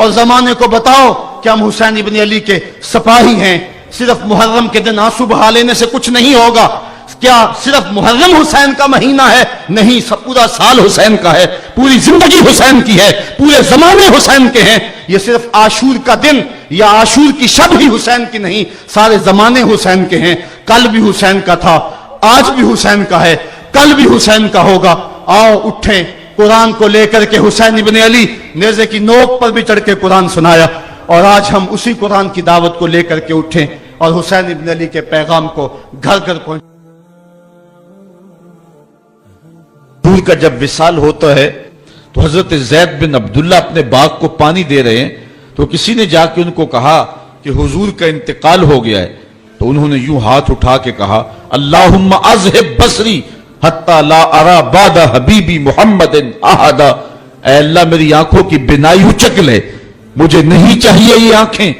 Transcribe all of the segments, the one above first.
اور زمانے کو بتاؤ کہ ہم حسین ابن علی کے سپاہی ہیں، صرف محرم کے دن آنسو بہا لینے سے کچھ نہیں ہوگا۔ کیا صرف محرم حسین کا مہینہ ہے؟ نہیں، سب پورا سال حسین کا ہے، پوری زندگی حسین کی ہے، پورے زمانے حسین کے ہیں۔ یہ صرف عاشور کا دن یا عاشور کی شب ہی حسین کی نہیں، سارے زمانے حسین کے ہیں۔ کل بھی حسین کا تھا، آج بھی حسین کا ہے، کل بھی حسین کا ہوگا۔ آؤ اٹھیں، قرآن کو لے کر کے حسین ابن علی نیزے کی نوک پر بھی چڑھ کے قرآن سنایا، اور آج ہم اسی قرآن کی دعوت کو لے کر کے اٹھیں اور حسین ابن علی کے پیغام کو گھر گھر پہنچ۔ حضور کا جب وصال ہوتا ہے تو حضرت زید بن عبداللہ اپنے باغ کو پانی دے رہے ہیں تو کسی نے جا کے ان کو کہا کہ حضور کا انتقال ہو گیا ہے، تو انہوں نے یوں ہاتھ اٹھا کے کہا اللہم اذہب بصری حتی لا ارا بعد حبیبی محمد احدا، اے اللہ میری آنکھوں کی بینائی اچک لے، مجھے نہیں چاہیے یہ آنکھیں،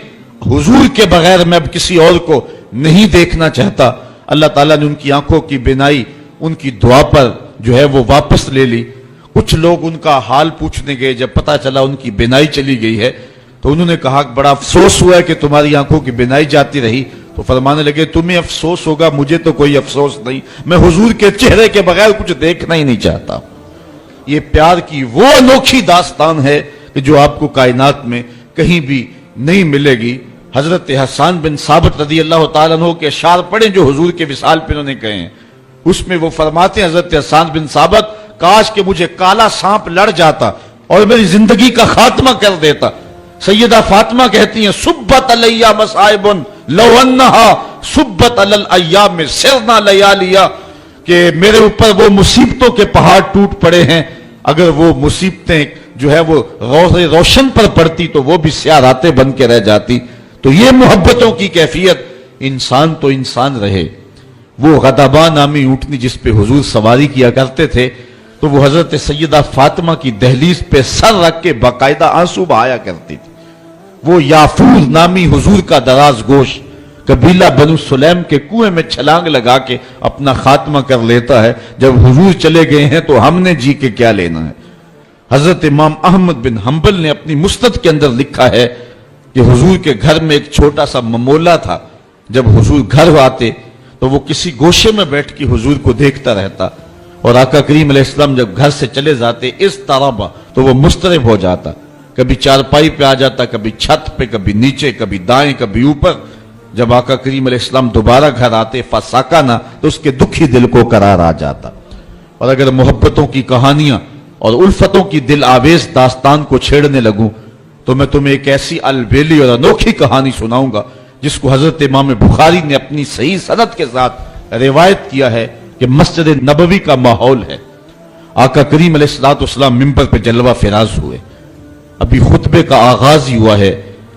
حضور کے بغیر میں اب کسی اور کو نہیں دیکھنا چاہتا۔ اللہ تعالیٰ نے ان کی آنکھوں کی بینائی ان کی دعا پر جو ہے وہ واپس لے لی۔ کچھ لوگ ان کا حال پوچھنے گئے، جب پتا چلا ان کی بینائی چلی گئی ہے تو انہوں نے کہا بڑا افسوس ہوا ہے کہ تمہاری آنکھوں کی بینائی جاتی رہی، تو فرمانے لگے تمہیں افسوس ہوگا، مجھے تو کوئی افسوس نہیں، میں حضور کے چہرے کے بغیر کچھ دیکھنا ہی نہیں چاہتا۔ یہ پیار کی وہ انوکھی داستان ہے کہ جو آپ کو کائنات میں کہیں بھی نہیں ملے گی۔ حضرت حسان بن ثابت رضی اللہ تعالیٰ عنہ کے اشعار پڑھیں جو حضور کے وصال پہ انہوں نے کہے ہیں، اس میں وہ فرماتے ہیں حضرت حسان بن ثابت کاش کہ مجھے کالا سانپ لڑ جاتا اور میری زندگی کا خاتمہ کر دیتا۔ سیدہ فاطمہ کہتی ہیں سبت علیہ مصائب لو انہا سبت علی الایام سرنا لیالیا، کہ میرے اوپر وہ مصیبتوں کے پہاڑ ٹوٹ پڑے ہیں، اگر وہ مصیبتیں جو ہے وہ روشن پر پڑتی تو وہ بھی سیاہ راتیں بن کے رہ جاتی۔ تو یہ محبتوں کی کیفیت، انسان تو انسان رہے۔ وہ غضبہ نامی اونٹنی جس پہ حضور سواری کیا کرتے تھے تو وہ حضرت سیدہ فاطمہ کی دہلیز پہ سر رکھ کے باقاعدہ آنسو بہایا کرتی تھی۔ وہ یافور نامی حضور کا دراز گوش قبیلہ بنو سلیم کے کنویں میں چھلانگ لگا کے اپنا خاتمہ کر لیتا ہے، جب حضور چلے گئے ہیں تو ہم نے جی کے کیا لینا ہے۔ حضرت امام احمد بن حنبل نے اپنی مسند کے اندر لکھا ہے کہ حضور کے گھر میں ایک چھوٹا سا ممولا تھا، جب حضور گھر آتے تو وہ کسی گوشے میں بیٹھ کے حضور کو دیکھتا رہتا، اور آقا کریم علیہ السلام جب گھر سے چلے جاتے اس طرح تو وہ مضطرب ہو جاتا، کبھی چارپائی پہ آ جاتا، کبھی چھت پہ، کبھی نیچے، کبھی دائیں، کبھی اوپر۔ جب آقا کریم علیہ السلام دوبارہ گھر آتے فساکانہ تو اس کے دکھی دل کو قرار آ جاتا۔ اور اگر محبتوں کی کہانیاں اور الفتوں کی دل آویز داستان کو چھیڑنے لگوں تو میں تمہیں ایک ایسی البیلی اور انوکھی کہانی سناؤں گا جس کو حضرت امام بخاری نے اپنی صحیح سند کے ساتھ روایت کیا ہے کہ مسجد نبوی کا ماحول ہے۔ آقا کریم علیہ السلام منبر پہ جلوہ فراز ہوئے، ابھی خطبے کا آغاز ہی ہوا ہے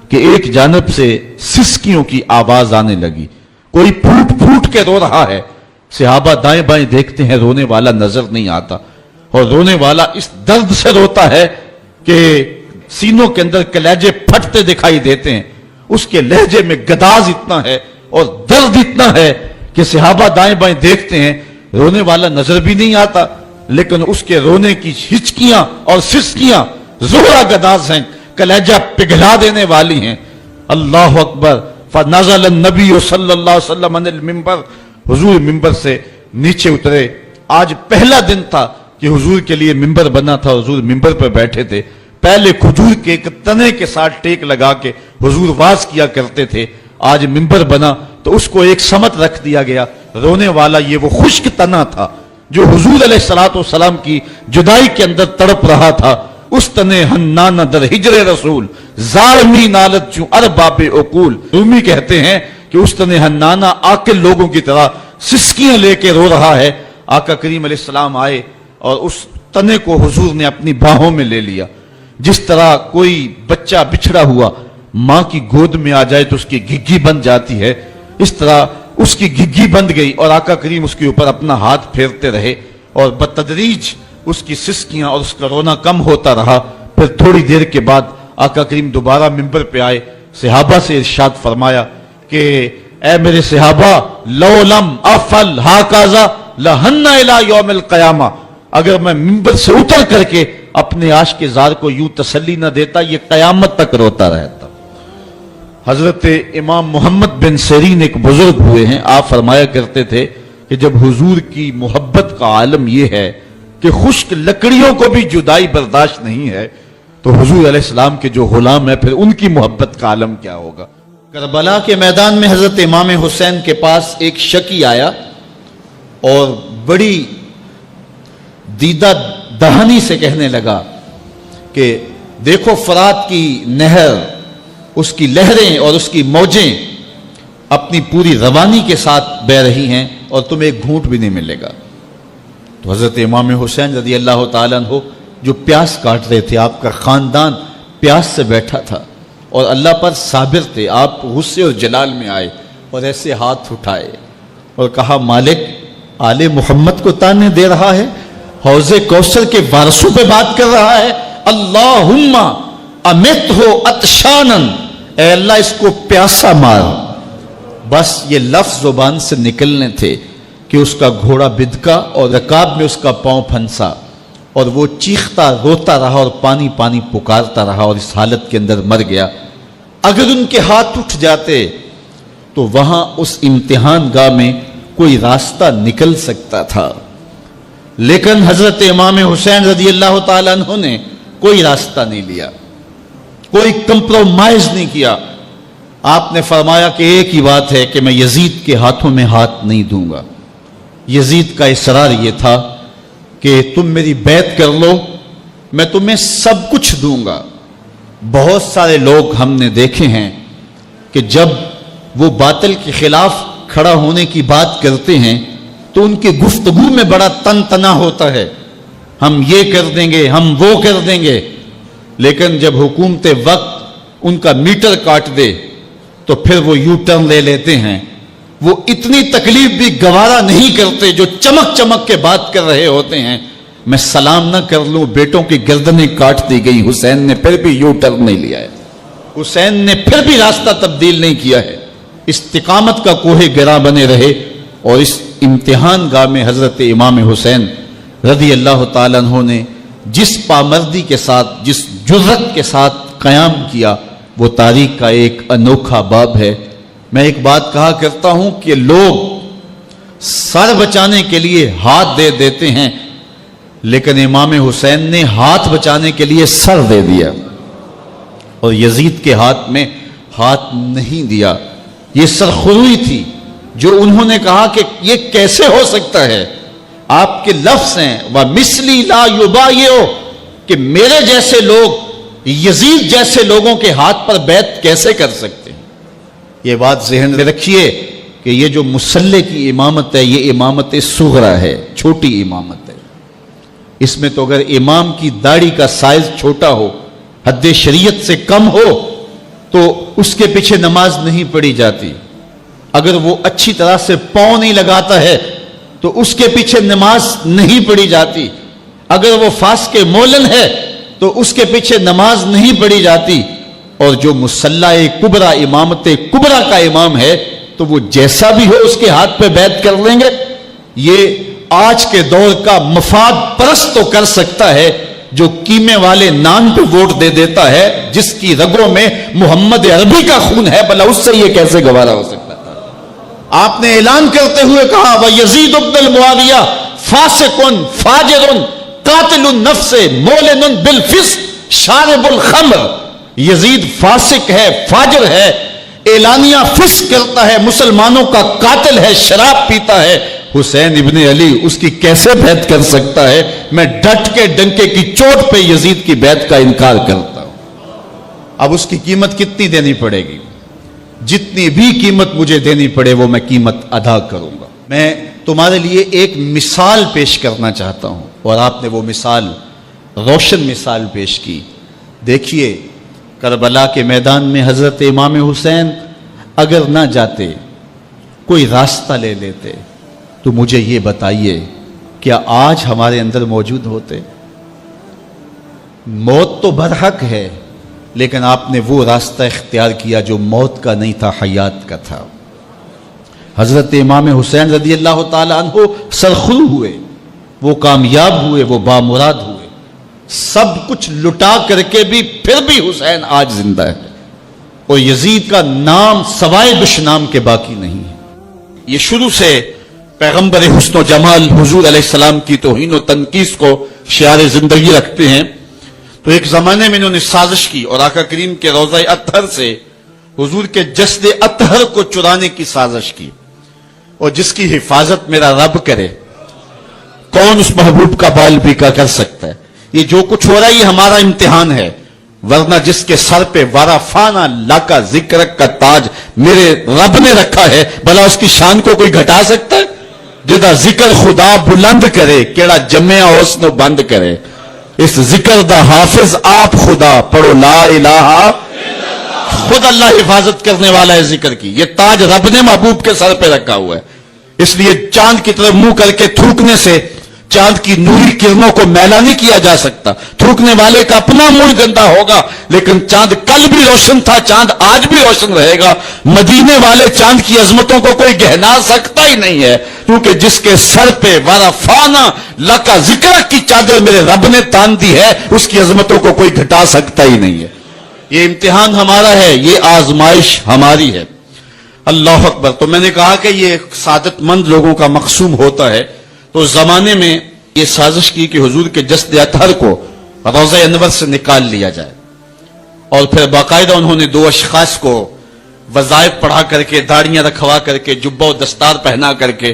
کہ ایک جانب سے سسکیوں کی آواز آنے لگی، کوئی پھوٹ پھوٹ کے رو رہا ہے۔ صحابہ دائیں بائیں دیکھتے ہیں، رونے والا نظر نہیں آتا، اور رونے والا اس درد سے روتا ہے کہ سینوں کے اندر کلیجے پھٹتے دکھائی دیتے ہیں۔ اس کے لہجے میں گداز اتنا ہے اور درد اتنا ہے کہ صحابہ دائیں بائیں دیکھتے ہیں، رونے والا نظر بھی نہیں آتا، لیکن اس کے رونے کی ہچکیاں اور سسکیاں زہرا گداز ہیں، کلیجہ پگھلا دینے والی ہیں۔ اللہ اکبر۔ فنزل النبی صلی اللہ علیہ وسلم عن المنبر، حضور منبر سے نیچے اترے۔ آج پہلا دن تھا کہ حضور کے لیے منبر بنا تھا، حضور منبر پر بیٹھے تھے۔ پہلے کھجور کے ایک تنے کے ساتھ ٹیک لگا کے حضور واز کیا کرتے تھے، آج منبر بنا تو اس کو ایک سمت رکھ دیا گیا۔ رونے والا یہ وہ خشک تنا تھا جو حضور علیہ السلام کی جدائی کے اندر تڑپ رہا تھا۔ اس تنے حنانہ در ہجر رسول زارمی نالت چوں ارباب عقول، رومی کہتے ہیں کہ اس تنے حنانہ عاقل لوگوں کی طرح سسکیاں لے کے رو رہا ہے۔ آقا کریم علیہ السلام آئے اور اس تنے کو حضور نے اپنی باہوں میں لے لیا۔ جس طرح کوئی بچہ بچھڑا ہوا ماں کی گود میں آ جائے تو اس کی گھگی بن جاتی ہے، اس طرح اس کی گھگی بند گئی اور آقا کریم اس کے اوپر اپنا ہاتھ پھیرتے رہے، اور بتدریج اس کی سسکیاں اور اس کا رونا کم ہوتا رہا۔ پھر تھوڑی دیر کے بعد آقا کریم دوبارہ منبر پہ آئے، صحابہ سے ارشاد فرمایا کہ اے میرے صحابہ، لو لم افعل ھکذا لھن الی یوم القیامہ، اگر میں منبر سے اتر کر کے اپنے عاشق زار کو یوں تسلی نہ دیتا، یہ قیامت تک روتا رہتا۔ حضرت امام محمد بن سیرین ایک بزرگ ہوئے ہیں، آپ فرمایا کرتے تھے کہ جب حضور کی محبت کا عالم یہ ہے کہ خشک لکڑیوں کو بھی جدائی برداشت نہیں ہے، تو حضور علیہ السلام کے جو غلام ہیں پھر ان کی محبت کا عالم کیا ہوگا۔ کربلا کے میدان میں حضرت امام حسین کے پاس ایک شکی آیا اور بڑی دیدہ دہانی سے کہنے لگا کہ دیکھو فرات کی نہر، اس کی لہریں اور اس کی موجیں اپنی پوری روانی کے ساتھ بہ رہی ہیں اور تمہیں ایک گھونٹ بھی نہیں ملے گا۔ تو حضرت امام حسین رضی اللہ تعالیٰ عنہ جو پیاس کاٹ رہے تھے، آپ کا خاندان پیاس سے بیٹھا تھا اور اللہ پر صابر تھے، آپ غصے اور جلال میں آئے اور ایسے ہاتھ اٹھائے اور کہا مالک آل محمد کو تانے دے رہا ہے، حوض کوثر کے وارثوں پہ بات کر رہا ہے، اللہم امت ہو عطشانن، اے اللہ اس کو پیاسا مار۔ بس یہ لفظ زبان سے نکلنے تھے کہ اس کا گھوڑا بدکا اور رکاب میں اس کا پاؤں پھنسا اور وہ چیختا روتا رہا اور پانی پانی پکارتا رہا اور اس حالت کے اندر مر گیا۔ اگر ان کے ہاتھ اٹھ جاتے تو وہاں اس امتحان گاہ میں کوئی راستہ نکل سکتا تھا، لیکن حضرت امام حسین رضی اللہ تعالیٰ عنہ نے کوئی راستہ نہیں لیا، کوئی کمپرومائز نہیں کیا۔ آپ نے فرمایا کہ ایک ہی بات ہے کہ میں یزید کے ہاتھوں میں ہاتھ نہیں دوں گا۔ یزید کا اصرار یہ تھا کہ تم میری بیعت کر لو، میں تمہیں سب کچھ دوں گا۔ بہت سارے لوگ ہم نے دیکھے ہیں کہ جب وہ باطل کے خلاف کھڑا ہونے کی بات کرتے ہیں تو ان کی گفتگو میں بڑا تن تنا ہوتا ہے، ہم یہ کر دیں گے، ہم وہ کر دیں گے، لیکن جب حکومت وقت ان کا میٹر کاٹ دے تو پھر وہ یو ٹرن لے لیتے ہیں۔ وہ اتنی تکلیف بھی گوارا نہیں کرتے جو چمک چمک کے بات کر رہے ہوتے ہیں۔ میں سلام نہ کر لوں، بیٹوں کی گردنیں کاٹ دی گئی، حسین نے پھر بھی یو ٹرن نہیں لیا ہے، حسین نے پھر بھی راستہ تبدیل نہیں کیا ہے، استقامت کا کوہ گرا بنے رہے۔ اور اس امتحان گاہ میں حضرت امام حسین رضی اللہ تعالیٰ عنہ نے جس پامردی کے ساتھ، جس جرأت کے ساتھ قیام کیا، وہ تاریخ کا ایک انوکھا باب ہے۔ میں ایک بات کہا کرتا ہوں کہ لوگ سر بچانے کے لیے ہاتھ دے دیتے ہیں، لیکن امام حسین نے ہاتھ بچانے کے لیے سر دے دیا اور یزید کے ہاتھ میں ہاتھ نہیں دیا۔ یہ سرخروئی تھی جو انہوں نے کہا کہ یہ کیسے ہو سکتا ہے، آپ کے لفظ ہیں وَمِثْلِي لَا يُبَايِعُ، کہ میرے جیسے لوگ یزید جیسے لوگوں کے ہاتھ پر بیعت کیسے کر سکتے ہیں۔ یہ بات ذہن میں رکھیے کہ یہ جو مسلح کی امامت ہے یہ امامت صغرا ہے، چھوٹی امامت ہے۔ اس میں تو اگر امام کی داڑھی کا سائز چھوٹا ہو، حد شریعت سے کم ہو، تو اس کے پیچھے نماز نہیں پڑھی جاتی۔ اگر وہ اچھی طرح سے پاؤں نہیں لگاتا ہے تو اس کے پیچھے نماز نہیں پڑھی جاتی۔ اگر وہ فاسق مولن ہے تو اس کے پیچھے نماز نہیں پڑھی جاتی۔ اور جو مسلح کبرا امامت کبرا کا امام ہے تو وہ جیسا بھی ہو اس کے ہاتھ پہ بیعت کر لیں گے۔ یہ آج کے دور کا مفاد پرست تو کر سکتا ہے جو قیمے والے نان پہ ووٹ دے دیتا ہے، جس کی رگوں میں محمد عربی کا خون ہے، بھلا اس سے یہ کیسے گوارا ہو سکتا ہے۔ آپ نے اعلان کرتے ہوئے کہا وَيَزِيدُ بْنُ الْمُعَاوِيَةَ فَاسِقٌ فَاجِرٌ قَاتِلُ النَّفْسِ مُعْلِنٌ بِالْفِسْقِ شَارِبُ الْخَمْرِ، یزید فاسق ہے، فاجر ہے، اعلانیہ فسق کرتا ہے، مسلمانوں کا قاتل ہے، شراب پیتا ہے۔ حسین ابن علی اس کی کیسے بیعت کر سکتا ہے؟ میں ڈٹ کے ڈنکے کی چوٹ پہ یزید کی بیعت کا انکار کرتا ہوں۔ اب اس کی قیمت کتنی دینی پڑے گی؟ جتنی بھی قیمت مجھے دینی پڑے وہ میں قیمت ادا کروں گا۔ میں تمہارے لیے ایک مثال پیش کرنا چاہتا ہوں، اور آپ نے وہ مثال روشن مثال پیش کی۔ دیکھیے کربلا کے میدان میں حضرت امام حسین اگر نہ جاتے، کوئی راستہ لے لیتے، تو مجھے یہ بتائیے کیا آج ہمارے اندر موجود ہوتے؟ موت تو برحق ہے، لیکن آپ نے وہ راستہ اختیار کیا جو موت کا نہیں تھا، حیات کا تھا۔ حضرت امام حسین رضی اللہ تعالیٰ عنہ سرخرو ہوئے، وہ کامیاب ہوئے، وہ بامراد ہوئے، سب کچھ لٹا کر کے بھی پھر بھی حسین آج زندہ ہے، اور یزید کا نام سوائے دشنام کے باقی نہیں ہے۔ یہ شروع سے پیغمبر حسن و جمال حضور علیہ السلام کی توہین و تنقیص کو شعار زندگی رکھتے ہیں۔ تو ایک زمانے میں انہوں نے سازش کی اور آقا کریم کے روضہ اطہر سے حضور کے جسد اطہر کو چرانے کی سازش کی، اور جس کی حفاظت میرا رب کرے کون اس محبوب کا بال بیکا کر سکتا ہے۔ یہ جو کچھ ہو رہا ہے یہ ہمارا امتحان ہے، ورنہ جس کے سر پہ وارا فانا لاکا ذکر کا تاج میرے رب نے رکھا ہے، بھلا اس کی شان کو کوئی گھٹا سکتا ہے؟ جدا ذکر خدا بلند کرے کیڑا جمع حسن بند کرے، اس ذکر دا حافظ آپ خدا پڑھو لا الہ، خود اللہ حفاظت کرنے والا ہے ذکر کی۔ یہ تاج رب نے محبوب کے سر پہ رکھا ہوا ہے، اس لیے چاند کی طرف منہ کر کے تھوکنے سے چاند کی نوری کرنوں کو میلا نہیں کیا جا سکتا۔ تھوکنے والے کا اپنا منہ گندا ہوگا، لیکن چاند کل بھی روشن تھا، چاند آج بھی روشن رہے گا۔ مدینے والے چاند کی عظمتوں کو کوئی گہنا سکتا ہی نہیں ہے، کیونکہ جس کے سر پہ ورفانا لکا ذکر کی چادر میرے رب نے تان دی ہے، اس کی عظمتوں کو کوئی گھٹا سکتا ہی نہیں ہے۔ یہ امتحان ہمارا ہے، یہ آزمائش ہماری ہے۔ اللہ اکبر۔ تو میں نے کہا کہ یہ سعادت مند لوگوں کا مقسوم ہوتا ہے۔ تو اس زمانے میں یہ سازش کی کہ حضور کے جسد اطہر کو روضہ انور سے نکال لیا جائے، اور پھر باقاعدہ انہوں نے 2 اشخاص کو وظائف پڑھا کر کے، داڑیاں رکھوا کر کے، جبہ و دستار پہنا کر کے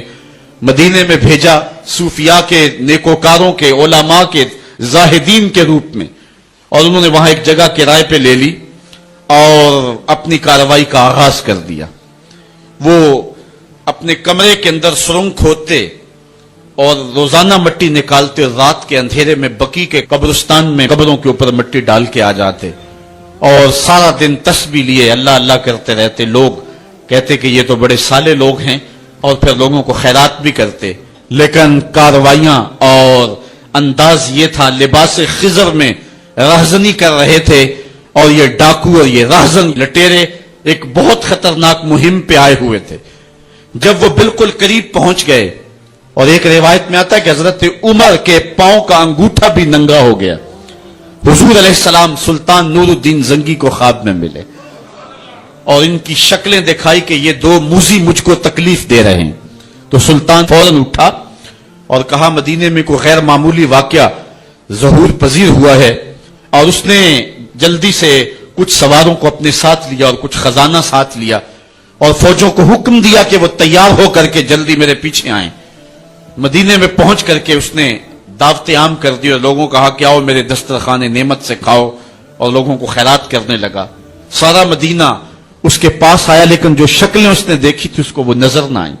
مدینے میں بھیجا، صوفیاء کے، نیکوکاروں کے، علماء کے، زاہدین کے روپ میں، اور انہوں نے وہاں ایک جگہ کرائے پہ لے لی اور اپنی کارروائی کا آغاز کر دیا۔ وہ اپنے کمرے کے اندر سرنگ کھودتے اور روزانہ مٹی نکالتے، رات کے اندھیرے میں بقی کے قبرستان میں قبروں کے اوپر مٹی ڈال کے آ جاتے، اور سارا دن تسبیح لیے اللہ اللہ کرتے رہتے۔ لوگ کہتے کہ یہ تو بڑے صالح لوگ ہیں، اور پھر لوگوں کو خیرات بھی کرتے، لیکن کارروائیاں اور انداز یہ تھا، لباس خضر میں رہزنی کر رہے تھے، اور یہ ڈاکو اور یہ رہزن لٹیرے ایک بہت خطرناک مہم پہ آئے ہوئے تھے۔ جب وہ بالکل قریب پہنچ گئے، اور ایک روایت میں آتا ہے کہ حضرت عمر کے پاؤں کا انگوٹھا بھی ننگا ہو گیا، حضور علیہ السلام سلطان نور الدین زنگی کو خواب میں ملے، اور ان کی شکلیں دکھائی کہ یہ 2 موذی مجھ کو تکلیف دے رہے ہیں۔ تو سلطان فوراً اٹھا اور کہا مدینے میں کوئی غیر معمولی واقعہ ظہور پذیر ہوا ہے، اور اس نے جلدی سے کچھ سواروں کو اپنے ساتھ لیا اور کچھ خزانہ ساتھ لیا، اور فوجوں کو حکم دیا کہ وہ تیار ہو کر کے جلدی میرے پیچھے آئیں۔ مدینے میں پہنچ کر کے اس نے دعوت عام کر دی اور لوگوں کو کہا کہ آؤ میرے دسترخوان نعمت سے کھاؤ، اور لوگوں کو خیرات کرنے لگا۔ سارا مدینہ اس کے پاس آیا، لیکن جو شکلیں اس نے دیکھی تھی اس کو وہ نظر نہ آئی۔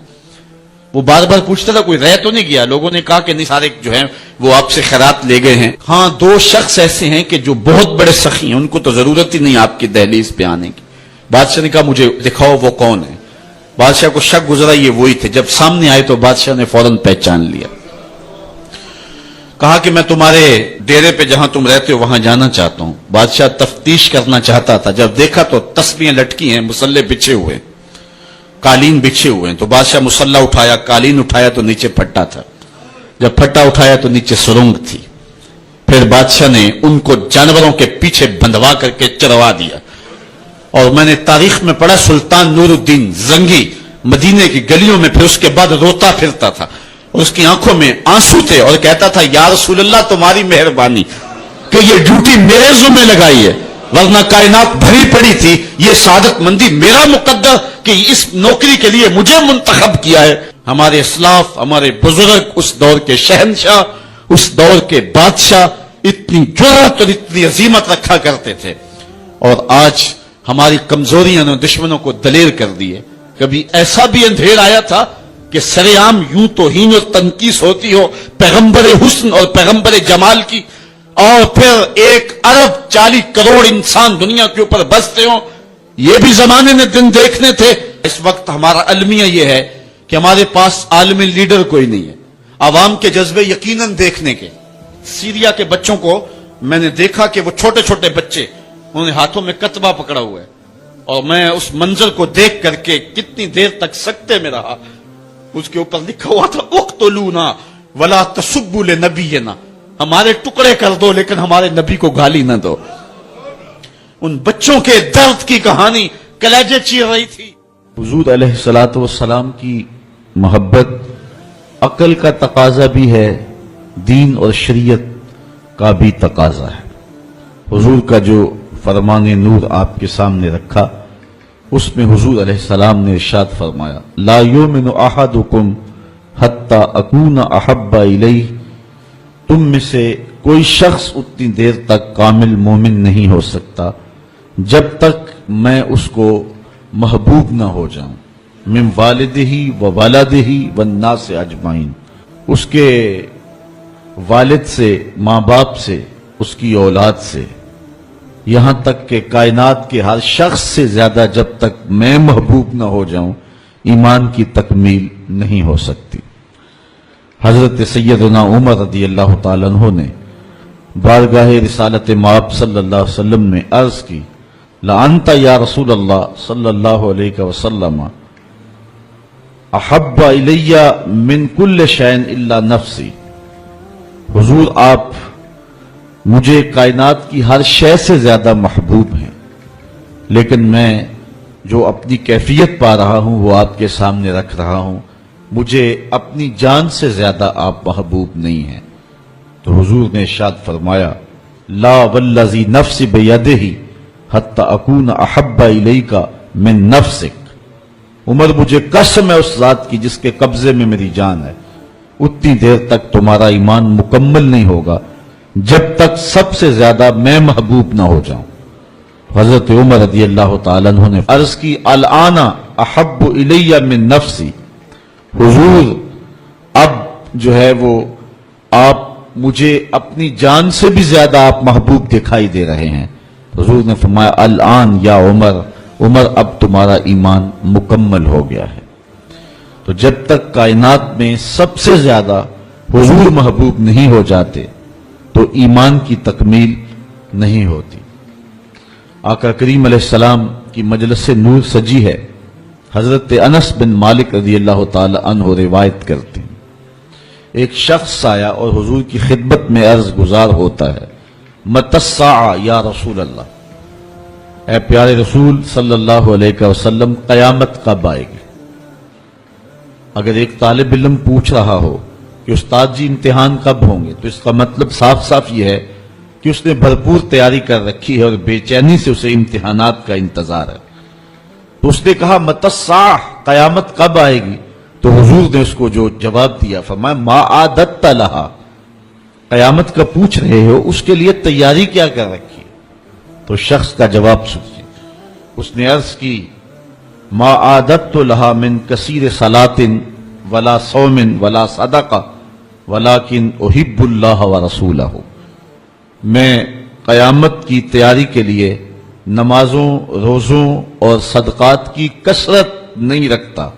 وہ بار بار پوچھتا تھا کوئی رہ تو نہیں گیا؟ لوگوں نے کہا کہ نہیں، سارے جو ہیں وہ آپ سے خیرات لے گئے ہیں۔ ہاں 2 شخص ایسے ہیں کہ جو بہت بڑے سخی ہیں، ان کو تو ضرورت ہی نہیں آپ کی دہلیز پہ آنے کی۔ بادشاہ نے کہا مجھے دکھاؤ وہ کون ہے۔ بادشاہ کو شک گزرا یہ وہی تھے۔ جب سامنے آئے تو بادشاہ نے فوراً پہچان لیا، کہا کہ میں تمہارے ڈیرے پہ جہاں تم رہتے ہو وہاں جانا چاہتا ہوں۔ بادشاہ تفتیش کرنا چاہتا تھا، جب دیکھا تو تسبیحیں لٹکی ہیں، مصلے بچھے ہوئے، قالین بچھے ہوئے ہیں۔ تو بادشاہ مصلہ اٹھایا، قالین اٹھایا تو نیچے پھٹا تھا، جب پھٹا اٹھایا تو نیچے سرنگ تھی۔ پھر بادشاہ نے ان کو جانوروں کے پیچھے بندھوا کر کے چروا دیا، اور میں نے تاریخ میں پڑھا سلطان نور الدین زنگی مدینے کی گلیوں میں پھر اس کے بعد روتا پھرتا تھا، اور اس کی آنکھوں میں آنسو تھے، اور کہتا تھا یا رسول اللہ تمہاری مہربانی کہ یہ ڈیوٹی میرے ذمہ لگائی ہے، ورنہ کائنات بھری پڑی تھی۔ یہ سعادت مندی میرا مقدر کہ اس نوکری کے لیے مجھے منتخب کیا ہے۔ ہمارے اسلاف، ہمارے بزرگ، اس دور کے شہنشاہ، اس دور کے بادشاہ اتنی جرأت اور اتنی عظیمت رکھا کرتے تھے، اور آج ہماری کمزوریاں نے دشمنوں کو دلیر کر دی ہے۔ کبھی ایسا بھی اندھیر آیا تھا کہ سرے عام یوں توہین اور تنقیص ہوتی ہو پیغمبر حسن اور پیغمبر جمال کی، اور پھر 1 ارب 40 کروڑ انسان دنیا کے اوپر بستے ہوں، یہ بھی زمانے نے دن دیکھنے تھے۔ اس وقت ہمارا المیہ یہ ہے کہ ہمارے پاس عالمی لیڈر کوئی نہیں ہے، عوام کے جذبے یقیناً دیکھنے کے۔ سیریا کے بچوں کو میں نے دیکھا کہ وہ چھوٹے چھوٹے بچے، انہوں نے ہاتھوں میں کتبہ پکڑا ہوا ہے، اور میں اس منظر کو دیکھ کر کے کتنی دیر تک سکتے میں رہا۔ اس کے اوپر لکھا ہوا تھا اقتلونا ولا تسبوا لنبینا، ہمارے ٹکڑے کر دو لیکن ہمارے نبی کو گالی نہ دو. ان بچوں کے درد کی کہانی کلیجے چیر رہی تھی. حضور علیہ الصلوۃ والسلام کی محبت عقل کا تقاضا بھی ہے، دین اور شریعت کا بھی تقاضا ہے. حضور کا جو فرمان نور آپ کے سامنے رکھا، اس میں حضور علیہ السلام نے ارشاد فرمایا لا یؤمن احدکم حتی اکون احب الیہ، تم میں سے کوئی شخص اتنی دیر تک کامل مومن نہیں ہو سکتا جب تک میں اس کو محبوب نہ ہو جاؤں، من والدہ و والدہ والناس اجمعین، اس کے والد سے، ماں باپ سے، اس کی اولاد سے، یہاں تک کہ کائنات کے ہر شخص سے زیادہ جب تک میں محبوب نہ ہو جاؤں ایمان کی تکمیل نہیں ہو سکتی. حضرت سیدنا عمر رضی اللہ تعالیٰ عنہ نے بارگاہ رسالت مآب صلی اللہ علیہ وسلم میں عرض کی لَأَنْتَ یا رسول اللہ صلی اللہ علیہ وسلم احب الی من کل شیء الا نفسی، حضور آپ مجھے کائنات کی ہر شے سے زیادہ محبوب ہیں، لیکن میں جو اپنی کیفیت پا رہا ہوں وہ آپ کے سامنے رکھ رہا ہوں، مجھے اپنی جان سے زیادہ آپ محبوب نہیں ہیں. تو حضور نے ارشاد فرمایا لا والذی نفس بیدہ حتی اکون احب الیک من نفسک، عمر مجھے قسم ہے اس ذات کی جس کے قبضے میں میری جان ہے، اتنی دیر تک تمہارا ایمان مکمل نہیں ہوگا جب تک سب سے زیادہ میں محبوب نہ ہو جاؤں. حضرت عمر رضی اللہ تعالیٰ عنہ نے عرض کی الآن احب الی من نفسی، حضور اب جو ہے وہ آپ مجھے اپنی جان سے بھی زیادہ آپ محبوب دکھائی دے رہے ہیں. حضور نے فرمایا الآن یا عمر، عمر اب تمہارا ایمان مکمل ہو گیا ہے. تو جب تک کائنات میں سب سے زیادہ حضور محبوب نہیں ہو جاتے تو ایمان کی تکمیل نہیں ہوتی. آقا کریم علیہ السلام کی مجلس نور سجی ہے. حضرت انس بن مالک رضی اللہ تعالی عنہ روایت کرتے ہیں ایک شخص آیا اور حضور کی خدمت میں عرض گزار ہوتا ہے متی الساعہ یا رسول اللہ، اے پیارے رسول صلی اللہ علیہ وسلم قیامت کب آئے گی؟ اگر ایک طالب علم پوچھ رہا ہو کہ استاد جی امتحان کب ہوں گے تو اس کا مطلب صاف صاف یہ ہے کہ اس نے بھرپور تیاری کر رکھی ہے اور بے چینی سے اسے امتحانات کا انتظار ہے. تو اس نے کہا متی الساعہ، قیامت کب آئے گی؟ تو حضور نے اس کو جو جواب دیا فرمایا ما عادت لہا، قیامت کا پوچھ رہے ہو اس کے لیے تیاری کیا کر رکھی؟ تو شخص کا جواب سنیے، اس نے عرض کی ما عادت لہا من کثیر صلاۃ ولا صوم ولا صدقہ ولکن احب اللہ ورسولہ، میں قیامت کی تیاری کے لیے نمازوں، روزوں اور صدقات کی کثرت نہیں رکھتا.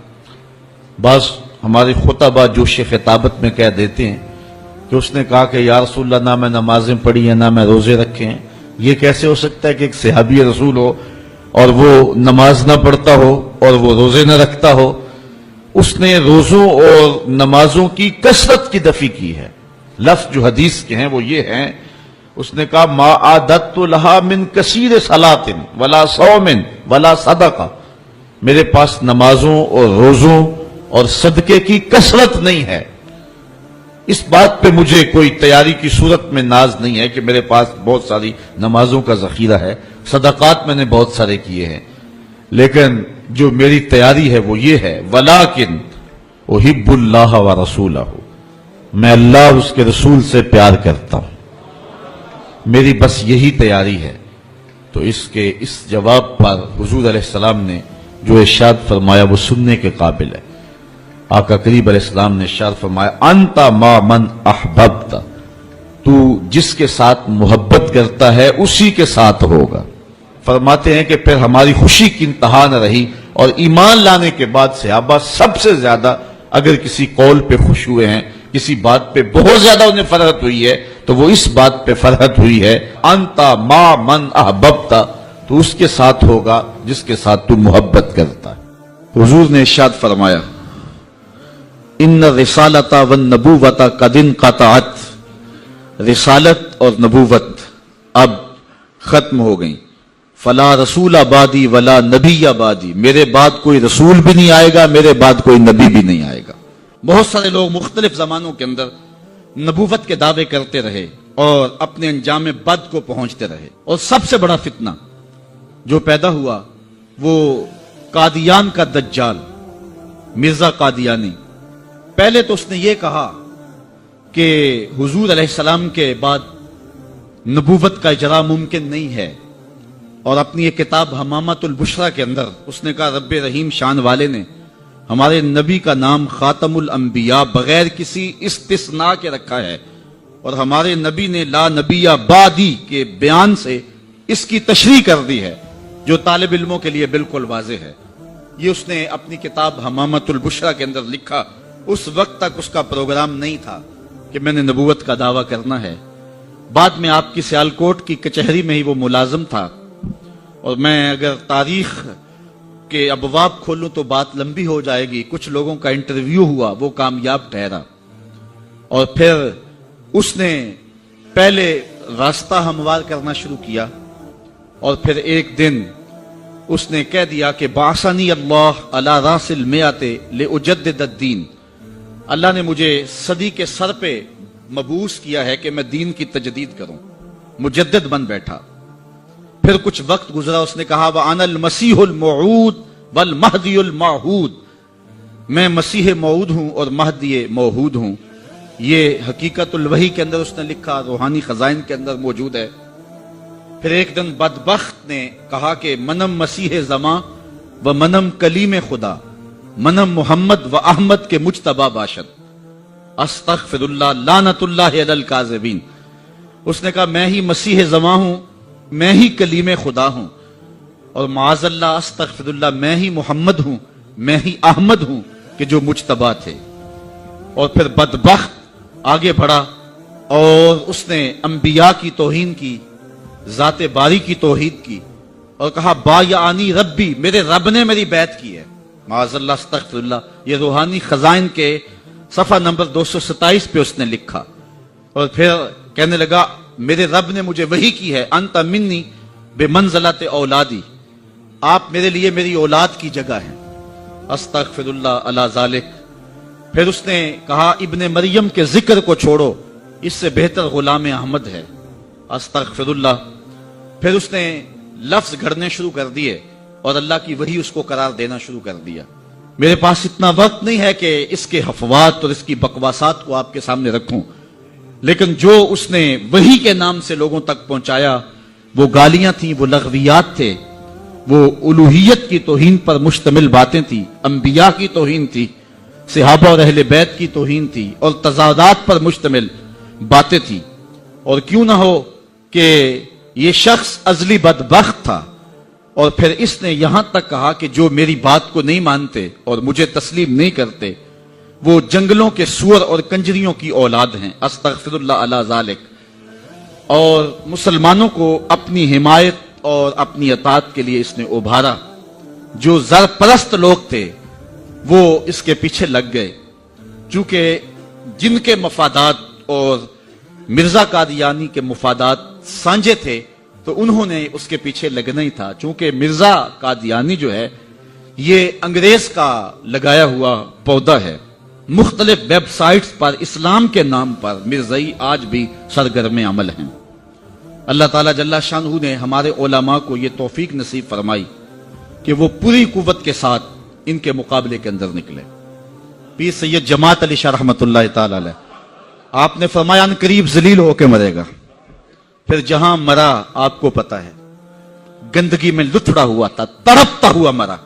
بعض ہمارے خطبہ جوش خطابت میں کہہ دیتے ہیں کہ اس نے کہا کہ یا رسول اللہ نہ میں نمازیں پڑھی ہیں نہ میں روزے رکھے ہیں. یہ کیسے ہو سکتا ہے کہ ایک صحابی رسول ہو اور وہ نماز نہ پڑھتا ہو اور وہ روزے نہ رکھتا ہو؟ اس نے روزوں اور نمازوں کی کثرت کی دفی کی ہے. لفظ جو حدیث کے ہیں وہ یہ ہیں، اس نے کہا ما عادت لہا من کثیر صلاۃ ولا صوم ولا صدقہ، میرے پاس نمازوں اور روزوں اور صدقے کی کثرت نہیں ہے. اس بات پہ مجھے کوئی تیاری کی صورت میں ناز نہیں ہے کہ میرے پاس بہت ساری نمازوں کا ذخیرہ ہے، صدقات میں نے بہت سارے کیے ہیں، لیکن جو میری تیاری ہے وہ یہ ہے ولیکن احب اللہ ورسولہ، میں اللہ اور اس کے رسول سے پیار کرتا ہوں، میری بس یہی تیاری ہے. تو اس جواب پر حضور علیہ السلام نے جو ارشاد فرمایا وہ سننے کے قابل ہے. آقا کریم علیہ السلام نے ارشاد فرمایا انت ما من احببت، تو جس کے ساتھ محبت کرتا ہے اسی کے ساتھ ہوگا. فرماتے ہیں کہ پھر ہماری خوشی کی انتہا نہ رہی اور ایمان لانے کے بعد صحابہ سب سے زیادہ اگر کسی قول پہ خوش ہوئے ہیں، کسی بات پہ بہت زیادہ انہیں فرحت ہوئی ہے تو وہ اس بات پہ فرحت ہوئی ہے انت ما من احببت، تو اس کے ساتھ ہوگا جس کے ساتھ تو محبت کرتا ہے. حضور نے ارشاد فرمایا ان الرسالۃ والنبوۃ قد انقطعت، رسالت اور نبوت اب ختم ہو گئی. فلا رسول آبادی ولا نبی آبادی، میرے بعد کوئی رسول بھی نہیں آئے گا، میرے بعد کوئی نبی بھی نہیں آئے گا. بہت سارے لوگ مختلف زمانوں کے اندر نبوت کے دعوے کرتے رہے اور اپنے انجام بد کو پہنچتے رہے. اور سب سے بڑا فتنہ جو پیدا ہوا وہ قادیان کا دجال مرزا قادیانی. پہلے تو اس نے یہ کہا کہ حضور علیہ السلام کے بعد نبوت کا اجرا ممکن نہیں ہے، اور اپنی یہ کتاب حمامۃ البشرا کے اندر اس نے کہا رب رحیم شان والے نے ہمارے نبی کا نام خاتم الانبیاء بغیر کسی استثناء کے رکھا ہے، اور ہمارے نبی نے لا نبی بعدی کے بیان سے اس کی تشریح کر دی ہے، جو طالب علموں کے لیے بالکل واضح ہے. یہ اس نے اپنی کتاب حمامۃ البشرا کے اندر لکھا. اس وقت تک اس کا پروگرام نہیں تھا کہ میں نے نبوت کا دعویٰ کرنا ہے. بعد میں آپ کی سیالکوٹ کی کچہری میں ہی وہ ملازم تھا، اور میں اگر تاریخ کے ابواب کھولوں تو بات لمبی ہو جائے گی. کچھ لوگوں کا انٹرویو ہوا، وہ کامیاب ٹھہرا، اور پھر اس نے پہلے راستہ ہموار کرنا شروع کیا، اور پھر ایک دن اس نے کہہ دیا کہ بعثنی اللہ علی راس المئۃ لأجدد الدین، اللہ نے مجھے صدی کے سر پہ مبعوث کیا ہے کہ میں دین کی تجدید کروں. مجدد بن بیٹھا. پھر کچھ وقت گزرا، اس نے کہا وَأَنَا الْمَسِيحُ الْمَوْعُودُ وَالْمَهْدِيُ الْمَوْعُودُ، میں مسیح موعود ہوں اور مہدی موعود ہوں. یہ حقیقت الوحی کے اندر اس نے لکھا، روحانی خزائن کے اندر موجود ہے. پھر ایک دن بدبخت نے کہا کہ منم مسیح زماں و منم کلیم خدا، منم محمد و احمد کے مجتبی باشد، استغفر اللہ لعنت اللہ علی الکاذبین. اس نے کہا میں ہی مسیح زماں ہوں، میں ہی کلیم خدا ہوں، اور معاذ اللہ استغفر اللہ میں ہی محمد ہوں، میں ہی احمد ہوں کہ جو مجتبی تھے. اور پھر بدبخت آگے بڑھا اور اس نے انبیاء کی توہین کی، ذات باری کی توحید کی، اور کہا بایعانی ربی، میرے رب نے میری بیعت کی ہے. معاذ اللہ استغفر اللہ. یہ روحانی خزائن کے صفحہ نمبر 227 پہ اس نے لکھا. اور پھر کہنے لگا میرے رب نے مجھے وحی کی ہے، انت منی بمنزلت اولادی، آپ میرے لیے میری اولاد کی جگہ ہیں. استغفر اللہ علی ذالک. پھر اس نے کہا ابن مریم کے ذکر کو چھوڑو، اس سے بہتر غلام احمد ہے. استغفر اللہ. پھر اس نے لفظ گھڑنے شروع کر دیے اور اللہ کی وحی اس کو قرار دینا شروع کر دیا. میرے پاس اتنا وقت نہیں ہے کہ اس کے حفوات اور اس کی بکواسات کو آپ کے سامنے رکھوں، لیکن جو اس نے وحی کے نام سے لوگوں تک پہنچایا وہ گالیاں تھیں، وہ لغویات تھے، وہ الوہیت کی توہین پر مشتمل باتیں تھیں، انبیاء کی توہین تھی، صحابہ اور اہل بیت کی توہین تھی، اور تضادات پر مشتمل باتیں تھیں. اور کیوں نہ ہو کہ یہ شخص ازلی بدبخت تھا، اور پھر اس نے یہاں تک کہا کہ جو میری بات کو نہیں مانتے اور مجھے تسلیم نہیں کرتے وہ جنگلوں کے سور اور کنجریوں کی اولاد ہیں. استغفر اللہ علی ذالک. اور مسلمانوں کو اپنی حمایت اور اپنی اطاعت کے لیے اس نے ابھارا. جو زر پرست لوگ تھے وہ اس کے پیچھے لگ گئے، چونکہ جن کے مفادات اور مرزا قادیانی کے مفادات سانجے تھے تو انہوں نے اس کے پیچھے لگنا ہی تھا. چونکہ مرزا قادیانی جو ہے یہ انگریز کا لگایا ہوا پودا ہے. مختلف ویب سائٹس پر اسلام کے نام پر مرزائی آج بھی سرگرم عمل ہیں. اللہ تعالیٰ جل شانہ نے ہمارے علماء کو یہ توفیق نصیب فرمائی کہ وہ پوری قوت کے ساتھ ان کے مقابلے کے اندر نکلے. پیر سید جماعت علی شاہ رحمۃ اللہ تعالی علیہ، آپ نے فرمایا ان قریب ذلیل ہو کے مرے گا. پھر جہاں مرا آپ کو پتا ہے، گندگی میں لتھڑا ہوا تھا، تڑپتا ہوا مرا.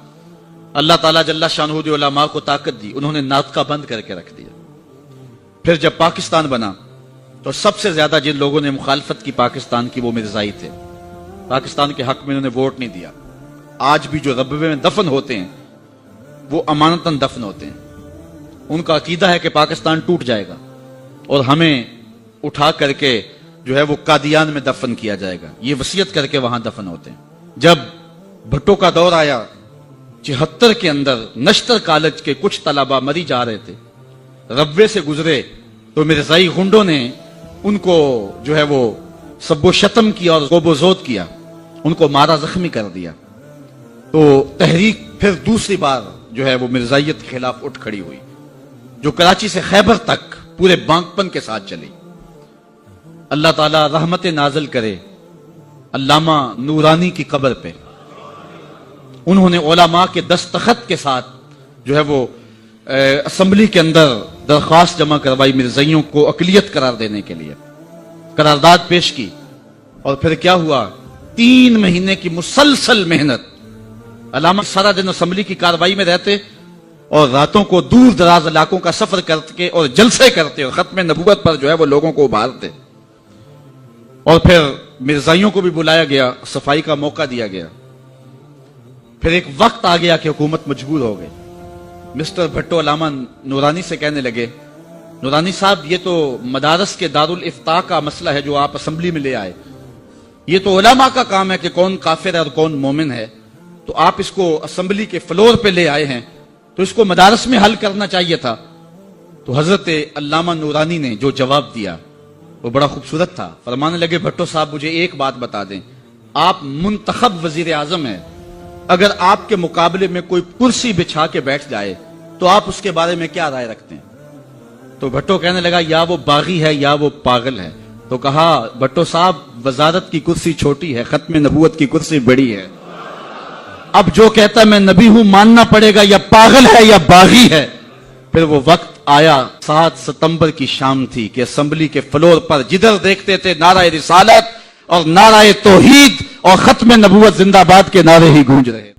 اللہ تعالیٰ جل شانہ نے علماء کو طاقت دی، انہوں نے ناطقہ بند کر کے رکھ دیا. پھر جب پاکستان بنا تو سب سے زیادہ جن لوگوں نے مخالفت کی پاکستان کی وہ مرزائی تھے. پاکستان کے حق میں انہوں نے ووٹ نہیں دیا. آج بھی جو ربوے میں دفن ہوتے ہیں وہ امانتاً دفن ہوتے ہیں. ان کا عقیدہ ہے کہ پاکستان ٹوٹ جائے گا اور ہمیں اٹھا کر کے جو ہے وہ قادیان میں دفن کیا جائے گا. یہ وصیت کر کے وہاں دفن ہوتے ہیں. جب بھٹو کا دور آیا 74 کے اندر نشتر کالج کے کچھ طلبہ مری جا رہے تھے، ربوے سے گزرے تو مرزائی غنڈوں نے ان کو جو ہے وہ سب و شتم کیا اور غوب و زود کیا، ان کو مارا، زخمی کر دیا، تو تحریک پھر دوسری بار جو ہے وہ مرزائیت کے خلاف اٹھ کھڑی ہوئی، جو کراچی سے خیبر تک پورے بانکپن کے ساتھ چلی۔ اللہ تعالیٰ رحمت نازل کرے علامہ نورانی کی قبر پہ۔ انہوں نے علماء کے دستخط کے ساتھ جو ہے وہ اسمبلی کے اندر درخواست جمع کروائی مرزائیوں کو اقلیت قرار دینے کے لیے، قرارداد پیش کی، اور پھر کیا ہوا، 3 مہینے کی مسلسل محنت۔ علامہ سارا دن اسمبلی کی کارروائی میں رہتے اور راتوں کو دور دراز علاقوں کا سفر کرتے اور جلسے کرتے اور ختم نبوت پر جو ہے وہ لوگوں کو ابھارتے، اور پھر مرزائیوں کو بھی بلایا گیا، صفائی کا موقع دیا گیا۔ پھر ایک وقت آ گیا کہ حکومت مجبور ہو گئی۔ مسٹر بھٹو علامہ نورانی سے کہنے لگے، نورانی صاحب یہ تو مدارس کے دارالافتاء کا مسئلہ ہے جو آپ اسمبلی میں لے آئے، یہ تو علماء کا کام ہے کہ کون کافر ہے اور کون مومن ہے، تو آپ اس کو اسمبلی کے فلور پہ لے آئے ہیں تو اس کو مدارس میں حل کرنا چاہیے تھا۔ تو حضرت علامہ نورانی نے جو جواب دیا وہ بڑا خوبصورت تھا۔ فرمانے لگے، بھٹو صاحب مجھے ایک بات بتا دیں، آپ منتخب وزیر اعظم ہیں، اگر آپ کے مقابلے میں کوئی کرسی بچھا کے بیٹھ جائے تو آپ اس کے بارے میں کیا رائے رکھتے ہیں؟ تو بھٹو کہنے لگا، یا وہ باغی ہے یا وہ پاگل ہے۔ تو کہا، بھٹو صاحب وزارت کی کرسی چھوٹی ہے، ختم نبوت کی کرسی بڑی ہے، اب جو کہتا ہے میں نبی ہوں ماننا پڑے گا، یا پاگل ہے یا باغی ہے۔ پھر وہ وقت آیا، 7 ستمبر کی شام تھی کہ اسمبلی کے فلور پر جدھر دیکھتے تھے نعرہ رسالت اور نعرہ توحید اور ختم نبوت زندہ باد کے نعرے ہی گونج رہے۔